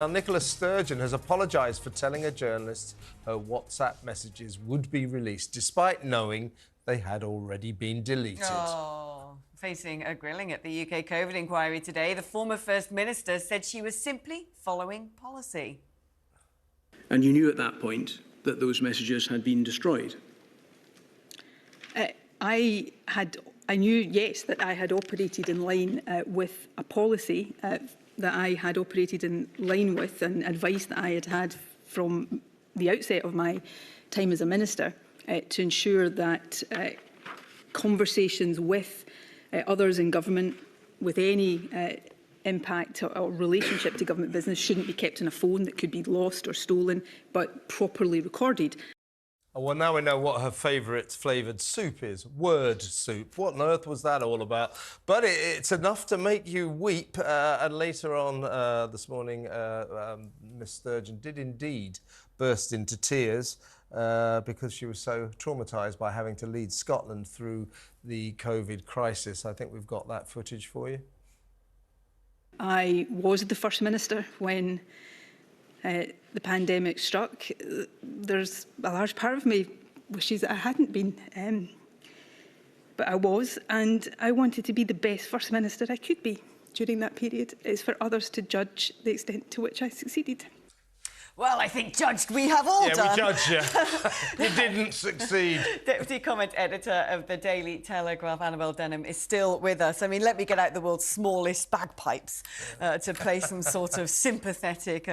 Now, Nicola Sturgeon has apologised for telling a journalist her WhatsApp messages would be released, despite knowing they had already been deleted. Oh, facing a grilling at the UK COVID inquiry today, the former First Minister said she was simply following policy. And you knew at that point that those messages had been destroyed? I knew, yes, that I had operated in line with a policy that I had operated in line with, and advice that I had had from the outset of my time as a minister to ensure that conversations with others in government with any impact or relationship to government business shouldn't be kept in a phone that could be lost or stolen, but properly recorded. Well, now we know what her favourite flavoured soup is. Word soup. What on earth was that all about? But it's enough to make you weep. And later on this morning, Miss Sturgeon did indeed burst into tears because she was so traumatised by having to lead Scotland through the COVID crisis. I think we've got that footage for you. I was the First Minister when the pandemic struck. There's a large part of me wishes that I hadn't been, but I was, and I wanted to be the best First Minister I could be during that period. It's for others to judge the extent to which I succeeded. Well, I think judged we have all done. Yeah, we judged you. You didn't succeed. Deputy Comment Editor of the Daily Telegraph, Annabel Denham, is still with us. I mean, let me get out the world's smallest bagpipes to play some sort of sympathetic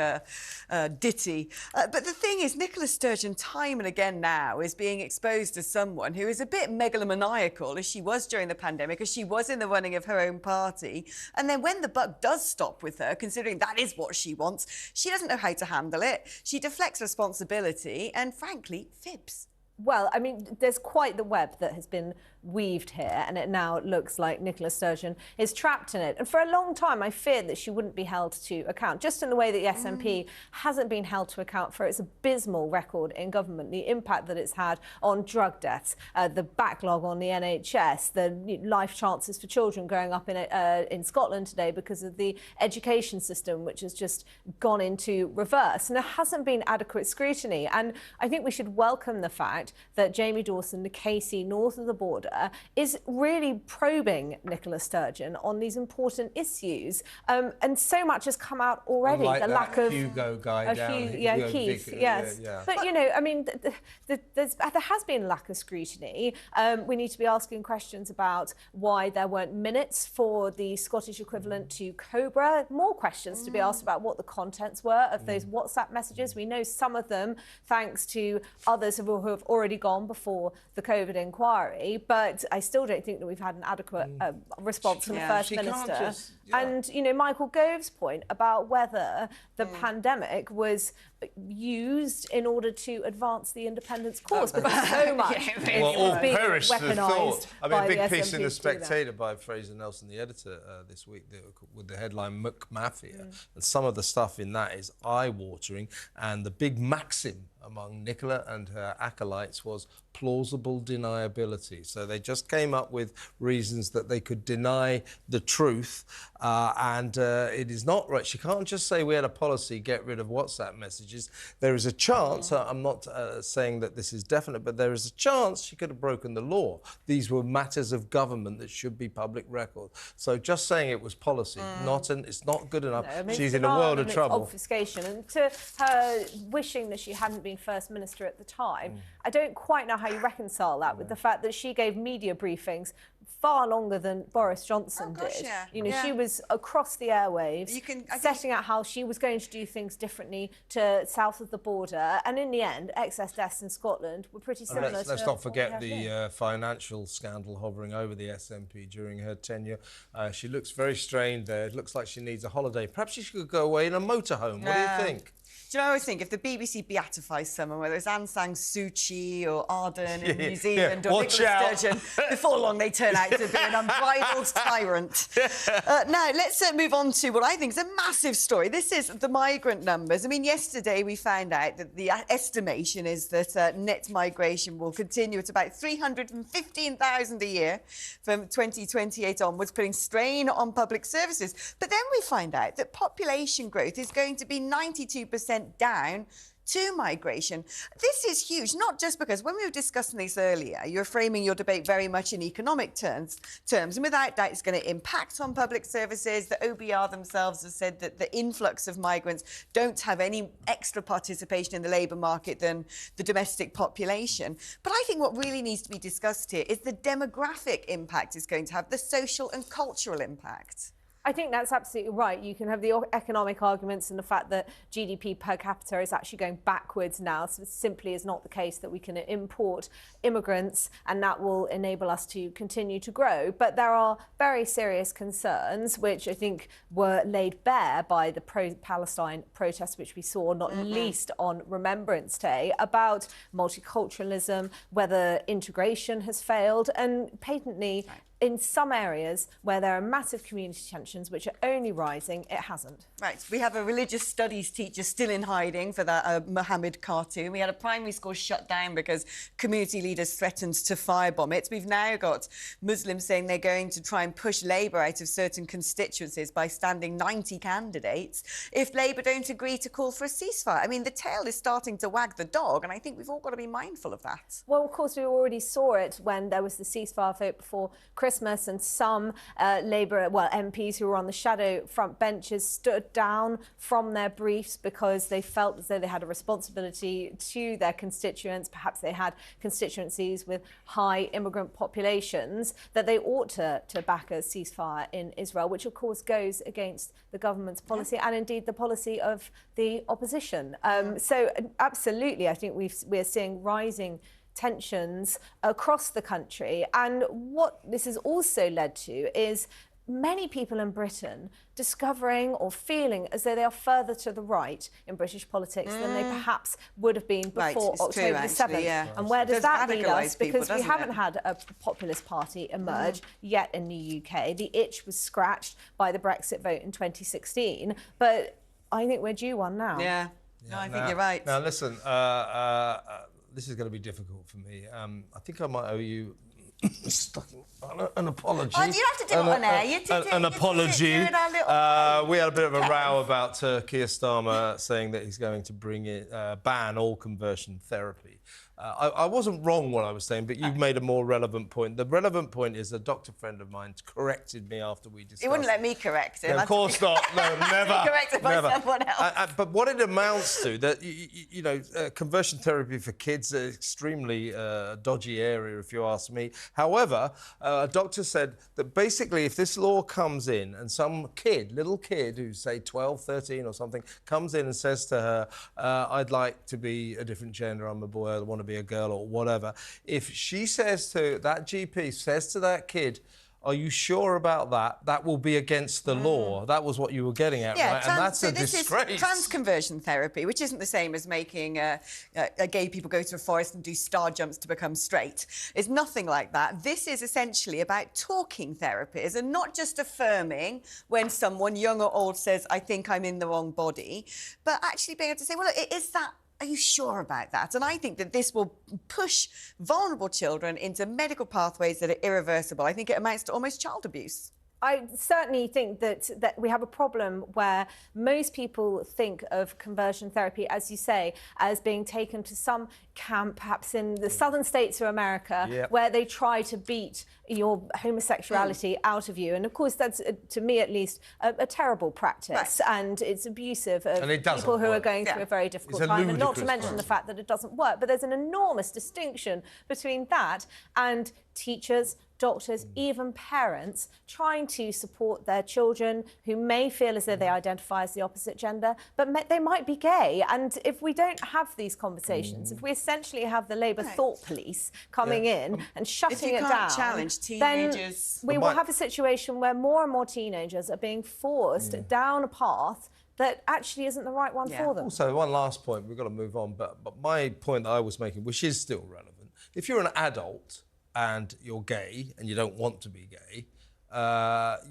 ditty. But the thing is, Nicola Sturgeon, time and again now, is being exposed as someone who is a bit megalomaniacal, as she was during the pandemic, as she was in the running of her own party. And then when the buck does stop with her, considering that is what she wants, she doesn't know how to handle it. She deflects responsibility and, frankly, fibs. Well, I mean, there's quite the web that has been weaved here, and it now looks like Nicola Sturgeon is trapped in it. And for a long time, I feared that she wouldn't be held to account, just in the way that the SNP hasn't been held to account for its abysmal record in government, the impact that it's had on drug deaths, the backlog on the NHS, the life chances for children growing up in Scotland today because of the education system, which has just gone into reverse. And there hasn't been adequate scrutiny. And I think we should welcome the fact that Jamie Dawson, the KC north of the border, is really probing Nicola Sturgeon on these important issues. And so much has come out already. Like the lack of Hugo guy down Hugo Keith, yes. Yeah. But, you know, I mean, there has been lack of scrutiny. We need to be asking questions about why there weren't minutes for the Scottish equivalent to Cobra. More questions to be asked about what the contents were of those WhatsApp messages. We know some of them, thanks to others who have already gone before the COVID inquiry, but I still don't think that we've had an adequate response from the First Minister. And, you know, Michael Gove's point about whether the pandemic was used in order to advance the independence cause, because so much is being weaponised. I mean, a big piece SNP in The Spectator by Fraser Nelson, the editor, this week, with the headline McMafia. And some of the stuff in that is eye-watering. And the big maxim among Nicola and her acolytes was plausible deniability. So they just came up with reasons that they could deny the truth. And it is not right. She can't just say we had a policy, get rid of WhatsApp messages. There is a chance, I'm not saying that this is definite, but there is a chance she could have broken the law. These were matters of government that should be public record. So just saying it was policy, it's not good enough. No, I mean, she's in a world of trouble. Obfuscation. And to her wishing that she hadn't been First Minister at the time, I don't quite know how you reconcile that with the fact that she gave media briefings far longer than Boris Johnson did. Yeah. You know, she was across the airwaves, setting out how she was going to do things differently to south of the border. And in the end, excess deaths in Scotland were pretty similar. Let's not forget the financial scandal hovering over the SNP during her tenure. She looks very strained there. It looks like she needs a holiday. Perhaps she should go away in a motorhome. What do you think? Do you know, I always think if the BBC beatifies someone, whether it's Aung San Suu Kyi or Arden in New Zealand or Nicola Sturgeon, before long they turn out to be an unbridled tyrant. Now, let's move on to what I think is a massive story. This is the migrant numbers. I mean, yesterday we found out that the estimation is that net migration will continue at about 315,000 a year from 2028 onwards, putting strain on public services. But then we find out that population growth is going to be 92% down to migration. This is huge, not just because when we were discussing this earlier, you're framing your debate very much in economic terms, and without doubt it's going to impact on public services. The OBR themselves have said that the influx of migrants don't have any extra participation in the labour market than the domestic population. But I think what really needs to be discussed here is the demographic impact it's going to have, the social and cultural impact. I think that's absolutely right. You can have the economic arguments and the fact that GDP per capita is actually going backwards now. So it simply is not the case that we can import immigrants and that will enable us to continue to grow. But there are very serious concerns, which I think were laid bare by the pro-Palestine protests, which we saw not least on Remembrance Day, about multiculturalism, whether integration has failed, and patently, in some areas where there are massive community tensions which are only rising, it hasn't. Right, we have a religious studies teacher still in hiding for that Muhammad cartoon. We had a primary school shut down because community leaders threatened to firebomb it. We've now got Muslims saying they're going to try and push Labour out of certain constituencies by standing 90 candidates if Labour don't agree to call for a ceasefire. I mean, the tail is starting to wag the dog, and I think we've all got to be mindful of that. Well, of course, we already saw it when there was the ceasefire vote before Christmas, and some Labour, MPs who were on the shadow front benches stood down from their briefs because they felt as though they had a responsibility to their constituents. Perhaps they had constituencies with high immigrant populations, that they ought to back a ceasefire in Israel, which of course goes against the government's policy and indeed the policy of the opposition. So absolutely, I think we're seeing rising tensions across the country. And what this has also led to is many people in Britain discovering or feeling as though they are further to the right in British politics than they perhaps would have been before October the 7th. Yeah. And where does that lead us? Because we haven't it? had a populist party emerge yet in the UK. The itch was scratched by the Brexit vote in 2016, but I think we're due one now. Yeah, no, I think you're right. Now, listen, this is going to be difficult for me. I think I might owe you an apology. Oh, you have to do it on air. An apology. We had a bit of a row about Keir Starmer saying that he's going to ban all conversion therapy. I wasn't wrong what I was saying, but you've made a more relevant point. The relevant point is a doctor friend of mine corrected me after we discussed. He wouldn't let me correct him. No, of course not. No, never. Corrected by someone else. But what it amounts to, that conversion therapy for kids is an extremely dodgy area, if you ask me. However, a doctor said that basically, if this law comes in and some little kid who's say 12, 13 or something, comes in and says to her, "I'd like to be a different gender. I'm a boy. I want to be a girl," or whatever. If she says to that GP, says to that kid, "Are you sure about that?" That will be against the law. That was what you were getting at, right? And that's a disgrace. This is trans-conversion therapy, which isn't the same as making gay people go to a forest and do star jumps to become straight. It's nothing like that. This is essentially about talking therapies and not just affirming when someone, young or old, says, "I think I'm in the wrong body," but actually being able to say, "Well, look, is that... Are you sure about that?" And I think that this will push vulnerable children into medical pathways that are irreversible. I think it amounts to almost child abuse. I certainly think that we have a problem where most people think of conversion therapy, as you say, as being taken to some camp, perhaps in the southern states of America, where they try to beat your homosexuality out of you. And of course, that's, to me at least, a terrible practice. Right. And it's abusive of people who are going through a very difficult time. And not to mention the fact that it doesn't work. But there's an enormous distinction between that and teachers, doctors, even parents trying to support their children who may feel as though they identify as the opposite gender, but they might be gay. And if we don't have these conversations, if we essentially have the Labour thought police coming in and shutting it down, challenge teenagers, then we will have a situation where more and more teenagers are being forced down a path that actually isn't the right one for them. Also, one last point, we've got to move on, but my point that I was making, which is still relevant, if you're an adult and you're gay and you don't want to be gay,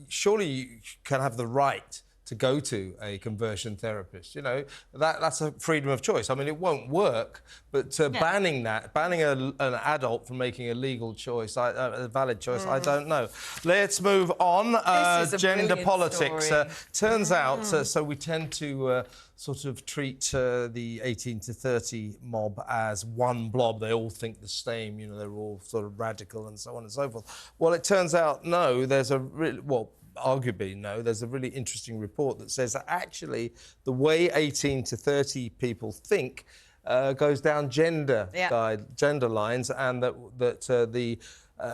surely you can have the right to go to a conversion therapist. You know, that's a freedom of choice. I mean, it won't work, but banning an adult from making a legal choice, a valid choice, I don't know. Let's move on. Gender politics. Turns out, so we tend to sort of treat the 18 to 30 mob as one blob. They all think the same, you know, they're all sort of radical and so on and so forth. Well, it turns out, no, there's a arguably, no, there's a really interesting report that says that actually the way 18 to 30 people think goes down gender lines, and that the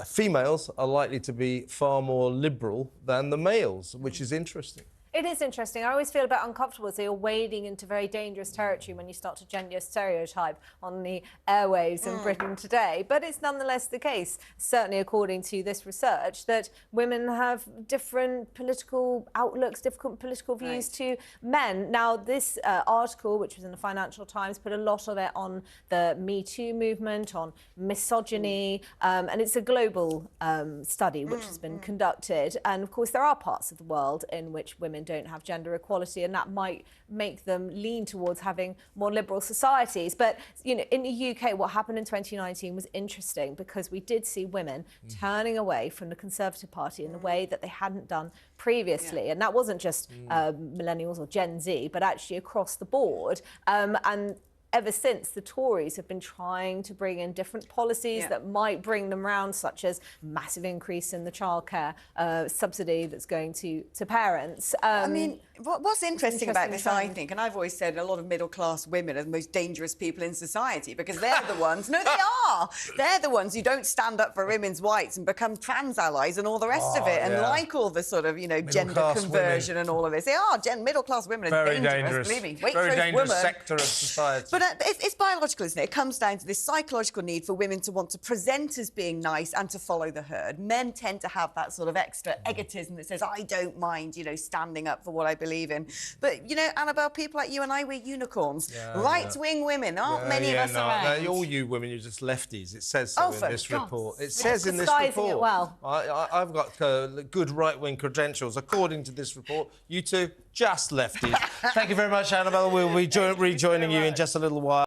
females are likely to be far more liberal than the males, which is interesting. It is interesting. I always feel a bit uncomfortable, so you're wading into very dangerous territory when you start to gender stereotype on the airwaves in Britain today. But it's nonetheless the case, certainly according to this research, that women have different political outlooks, different political views to men. Now, this article, which was in the Financial Times, put a lot of it on the Me Too movement, on misogyny, and it's a global study which has been conducted. And, of course, there are parts of the world in which women don't have gender equality, and that might make them lean towards having more liberal societies. But, you know, in the UK, what happened in 2019 was interesting, because we did see women turning away from the Conservative Party in the way that they hadn't done previously. And that wasn't just millennials or Gen Z, but actually across the board. And ever since, the Tories have been trying to bring in different policies that might bring them round, such as massive increase in the childcare subsidy that's going to parents. I mean, what's interesting about this, I think, and I've always said a lot of middle-class women are the most dangerous people in society, because they're the ones, no, they are, they're the ones who don't stand up for women's rights and become trans allies and all the rest of it, and like all the sort of, you know, gender conversion and all of this. They are, middle-class women are very dangerous. Believe me. Very dangerous sector of society. But it's biological, isn't it? It comes down to this psychological need for women to want to present as being nice and to follow the herd. Men tend to have that sort of extra egotism that says, I don't mind, you know, standing up for what I believe in. But, you know, Annabelle, people like you and I, we're unicorns. Right-wing women, aren't many of us around. All you women, you're just lefties. It says so in this report. It says in this disguising report. it well. I've got good right-wing credentials. According to this report, you two, just lefties. Thank you very much, Annabelle. We'll be rejoining you in just a little while.